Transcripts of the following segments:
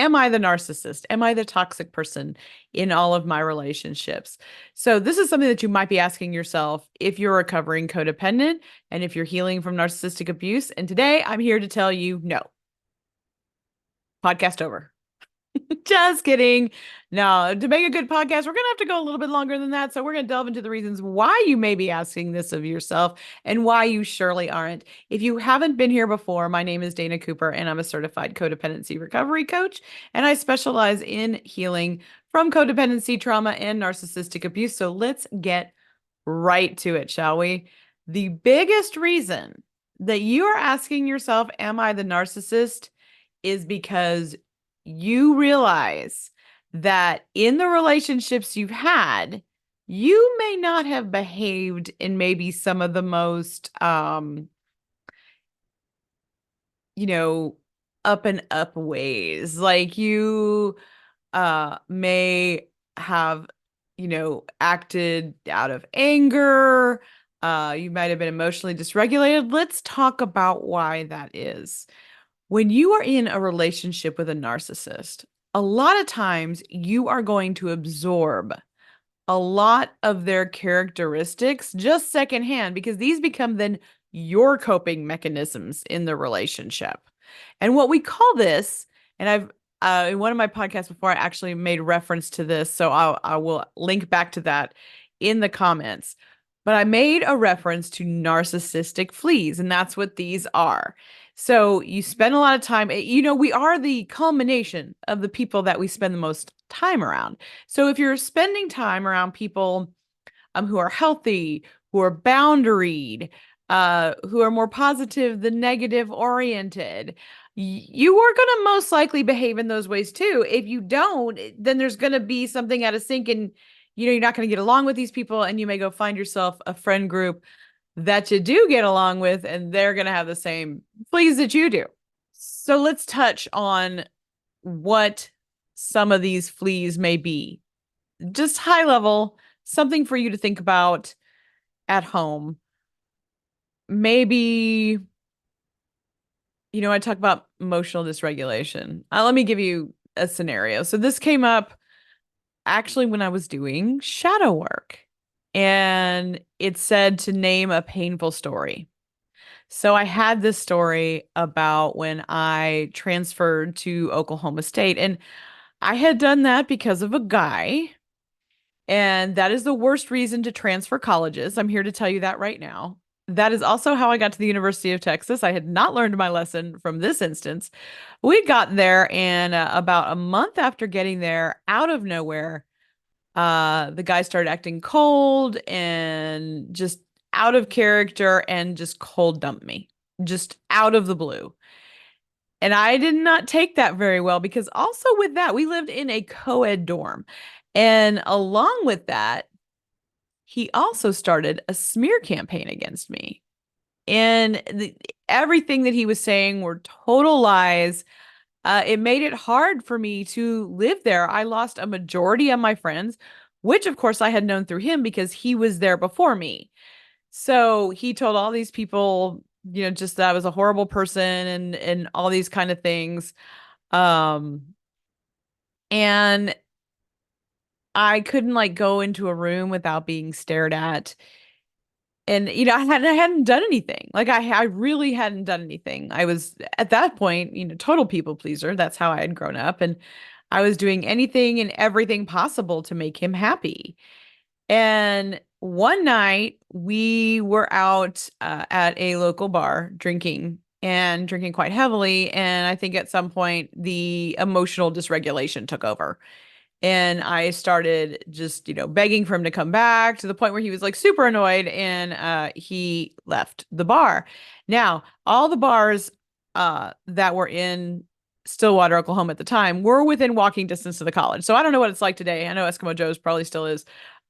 Am I the narcissist? Am I the toxic person in all of my relationships? So this is something that you might be asking yourself if you're a recovering codependent and if you're healing from narcissistic abuse. And today I'm here to tell you no. Podcast over. Just kidding. No, to make a good podcast, we're going to have to go a little bit longer than that. So, we're going to delve into the reasons why you may be asking this of yourself and why you surely aren't. If you haven't been here before, my name is Dana Cooper, and I'm a certified codependency recovery coach. And I specialize in healing from codependency, trauma, and narcissistic abuse. So, let's get right to it, shall we? The biggest reason that you are asking yourself, am I the narcissist? Is because you realize that in the relationships you've had, you may not have behaved in maybe some of the most, you know, up and up ways. Like you may have, acted out of anger. You might have been emotionally dysregulated. Let's talk about why that is. When you are in a relationship with a narcissist, a lot of times you are going to absorb a lot of their characteristics just secondhand because these become then your coping mechanisms in the relationship. And what we call this, and I've in one of my podcasts before, I actually made reference to this, so I will link back to that in the comments. But I made a reference to narcissistic fleas, and that's what these are. So you spend a lot of time, we are the culmination of the people that we spend the most time around. So if you're spending time around people who are healthy, who are boundaried, who are more positive than negative oriented, you are going to most likely behave in those ways too. If you don't, then there's going to be something out of sync and you're not going to get along with these people, and you may go find yourself a friend group that you do get along with, and they're going to have the same fleas that you do. So let's touch on what some of these fleas may be. Just high level, something for you to think about at home. Maybe, I talk about emotional dysregulation. Let me give you a scenario. So this came up actually when I was doing shadow work, and it said to name a painful story. So I had this story about when I transferred to Oklahoma State, and I had done that because of a guy. And that is the worst reason to transfer colleges. I'm here to tell you that right now. That is also how I got to the University of Texas. I had not learned my lesson from this instance. We got there, and about a month after getting there, out of nowhere, the guy started acting cold and just out of character and just cold dumped me, just out of the blue. And I did not take that very well because also with that, we lived in a co-ed dorm. And along with that, he also started a smear campaign against me. And everything that he was saying were total lies. It made it hard for me to live there. I lost a majority of my friends, which of course I had known through him because he was there before me. So he told all these people, just that I was a horrible person and all these kind of things. Um, and I couldn't like go into a room without being stared at. And I hadn't done anything. Like I really hadn't done anything. I was at that point, total people pleaser. That's how I had grown up, and I was doing anything and everything possible to make him happy. And one night we were out at a local bar drinking and drinking quite heavily. And I think at some point the emotional dysregulation took over. And I started just, begging for him to come back to the point where he was like super annoyed, and he left the bar. Now, all the bars that were in Stillwater, Oklahoma at the time were within walking distance to the college. So I don't know what it's like today. I know Eskimo Joe's probably still is.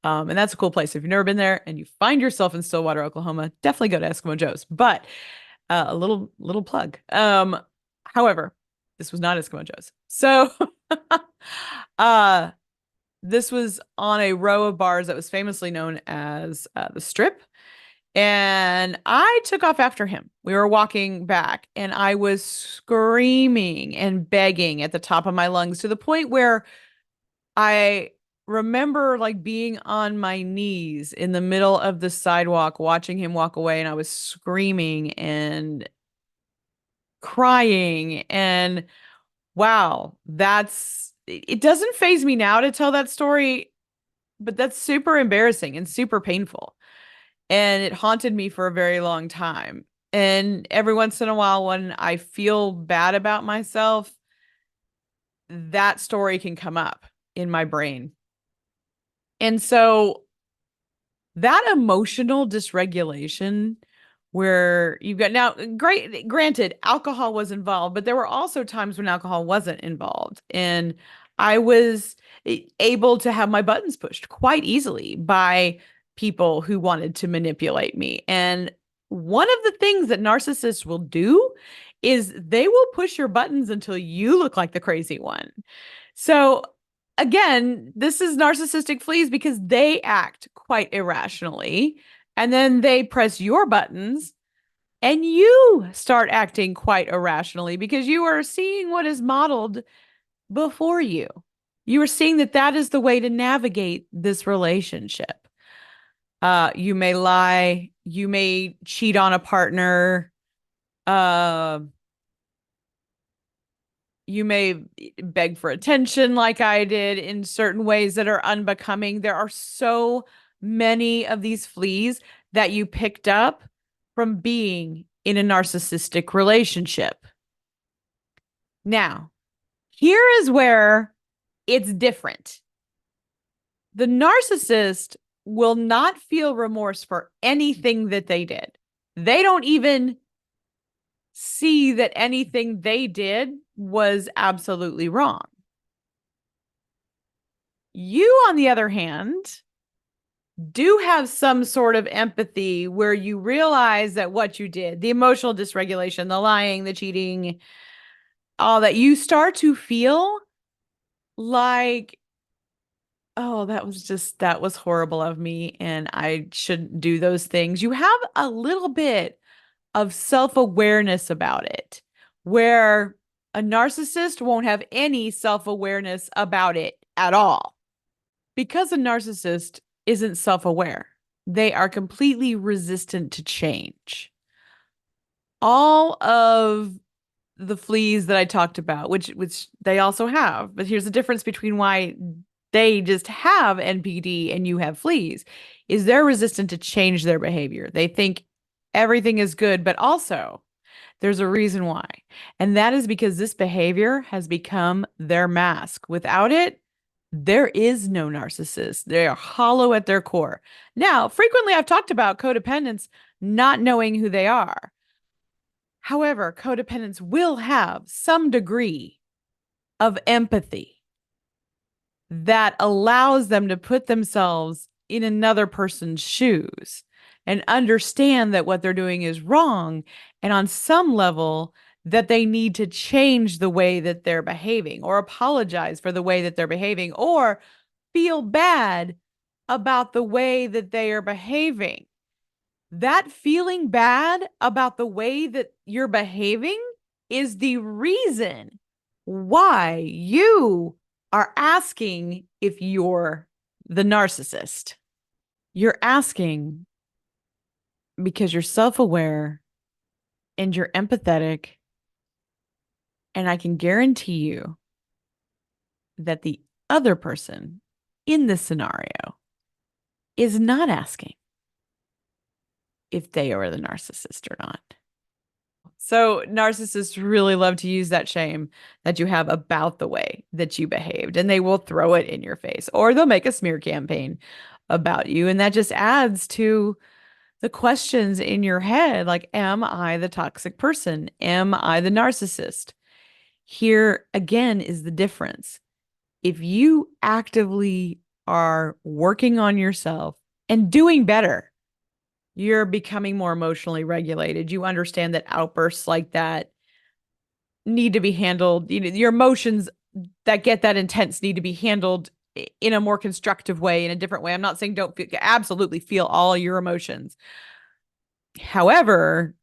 And that's a cool place. If you've never been there and you find yourself in Stillwater, Oklahoma, definitely go to Eskimo Joe's. But a little plug. However, this was not Eskimo Joe's. So uh this was on a row of bars that was famously known as the Strip. And I took off after him. We were walking back, and I was screaming and begging at the top of my lungs to the point where I remember like being on my knees in the middle of the sidewalk watching him walk away, and I was screaming and crying. And wow, it doesn't faze me now to tell that story, but that's super embarrassing and super painful. And it haunted me for a very long time. And every once in a while, when I feel bad about myself, that story can come up in my brain. And so that emotional dysregulation where you've got now great granted alcohol was involved, but there were also times when alcohol wasn't involved, and I was able to have my buttons pushed quite easily by people who wanted to manipulate me. And one of the things that narcissists will do is they will push your buttons until you look like the crazy one. So again, this is narcissistic fleas because they act quite irrationally, and then they press your buttons and you start acting quite irrationally because you are seeing what is modeled before you. You are seeing that that is the way to navigate this relationship. You may lie, you may cheat on a partner, uh, you may beg for attention like I did in certain ways that are unbecoming. There are so many of these fleas that you picked up from being in a narcissistic relationship. Now, here is where it's different. The narcissist will not feel remorse for anything that they did. They don't even see that anything they did was absolutely wrong. You, on the other hand, do have some sort of empathy where you realize that what you did, the emotional dysregulation, the lying, the cheating, all that, you start to feel like, oh, that was horrible of me, and I shouldn't do those things. You have a little bit of self-awareness about it, where a narcissist won't have any self-awareness about it at all. Because a narcissist isn't self-aware, they are completely resistant to change. All of the fleas that I talked about, which they also have, but here's the difference between why they just have NPD and you have fleas, is they're resistant to change their behavior. They think everything is good, but also there's a reason why. And that is because this behavior has become their mask. Without it, there is no narcissist. They are hollow at their core. Now, frequently I've talked about codependents not knowing who they are. However, codependents will have some degree of empathy that allows them to put themselves in another person's shoes and understand that what they're doing is wrong. And on some level, that they need to change the way that they're behaving or apologize for the way that they're behaving or feel bad about the way that they are behaving. That feeling bad about the way that you're behaving is the reason why you are asking if you're the narcissist. You're asking because you're self aware and you're empathetic. And I can guarantee you that the other person in this scenario is not asking if they are the narcissist or not. So narcissists really love to use that shame that you have about the way that you behaved, and they will throw it in your face, or they'll make a smear campaign about you. And that just adds to the questions in your head, like, am I the toxic person? Am I the narcissist? Here again is the difference. If you actively are working on yourself and doing better, you're becoming more emotionally regulated. You understand that outbursts like that need to be handled. You know, your emotions that get that intense need to be handled in a more constructive way, in a different way. I'm not saying don't absolutely feel all your emotions, However,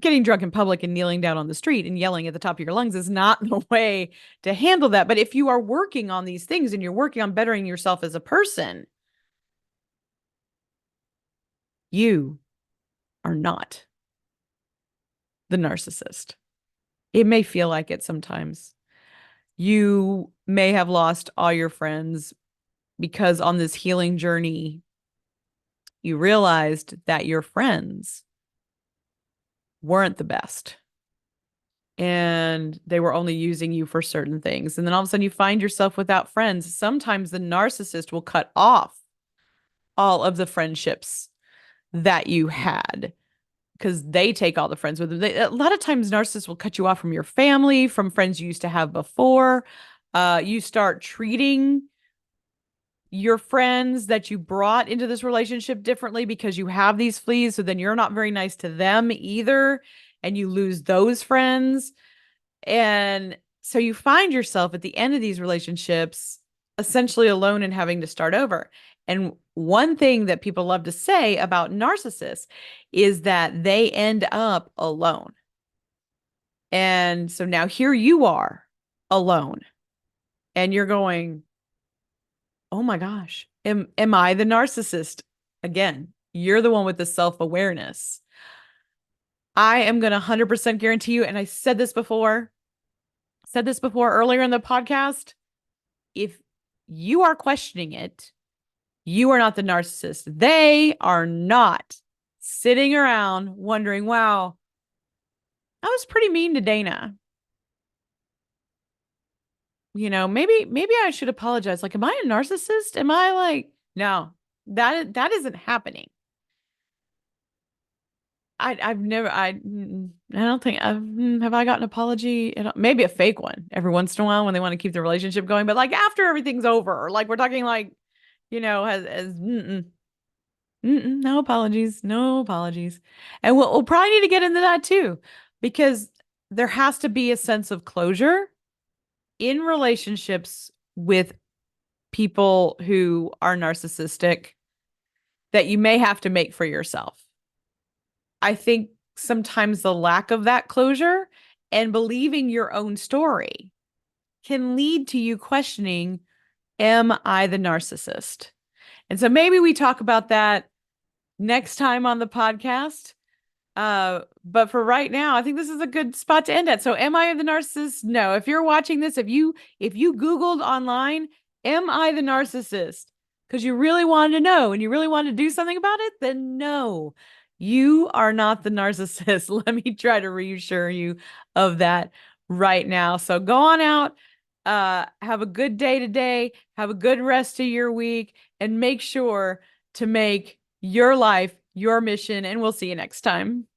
getting drunk in public and kneeling down on the street and yelling at the top of your lungs is not the way to handle that. But if you are working on these things and you're working on bettering yourself as a person, you are not the narcissist. It may feel like it sometimes. You may have lost all your friends because on this healing journey, you realized that your friends weren't the best and they were only using you for certain things. And then all of a sudden you find yourself without friends. Sometimes the narcissist will cut off all of the friendships that you had because they take all the friends with them. A lot of times narcissists will cut you off from your family, from friends you used to have before. You start treating your friends that you brought into this relationship differently because you have these fleas. So then you're not very nice to them either. And you lose those friends. And so you find yourself at the end of these relationships essentially alone and having to start over. And one thing that people love to say about narcissists is that they end up alone. And so now here you are alone and you're going, oh my gosh, am I the narcissist? Again, you're the one with the self-awareness. I am going to 100% guarantee you, and I said this before earlier in the podcast. If you are questioning it, you are not the narcissist. They are not sitting around wondering, wow, I was pretty mean to Dana. Maybe I should apologize. Like, am I a narcissist? Am I like, no, that isn't happening. I've never I don't think have I gotten an apology? Maybe a fake one every once in a while when they want to keep the relationship going, but like after everything's over, like we're talking like, has no apologies, no apologies. And we'll probably need to get into that too, because there has to be a sense of closure in relationships with people who are narcissistic that you may have to make for yourself. I think sometimes the lack of that closure and believing your own story can lead to you questioning, am I the narcissist? And so maybe we talk about that next time on the podcast. But for right now, I think this is a good spot to end at. So am I the narcissist? No. If you're watching this, if you Googled online, am I the narcissist? Because you really wanted to know and you really wanted to do something about it, then no, you are not the narcissist. Let me try to reassure you of that right now. So go on out, have a good day today, have a good rest of your week, and make sure to make your life your mission. And we'll see you next time.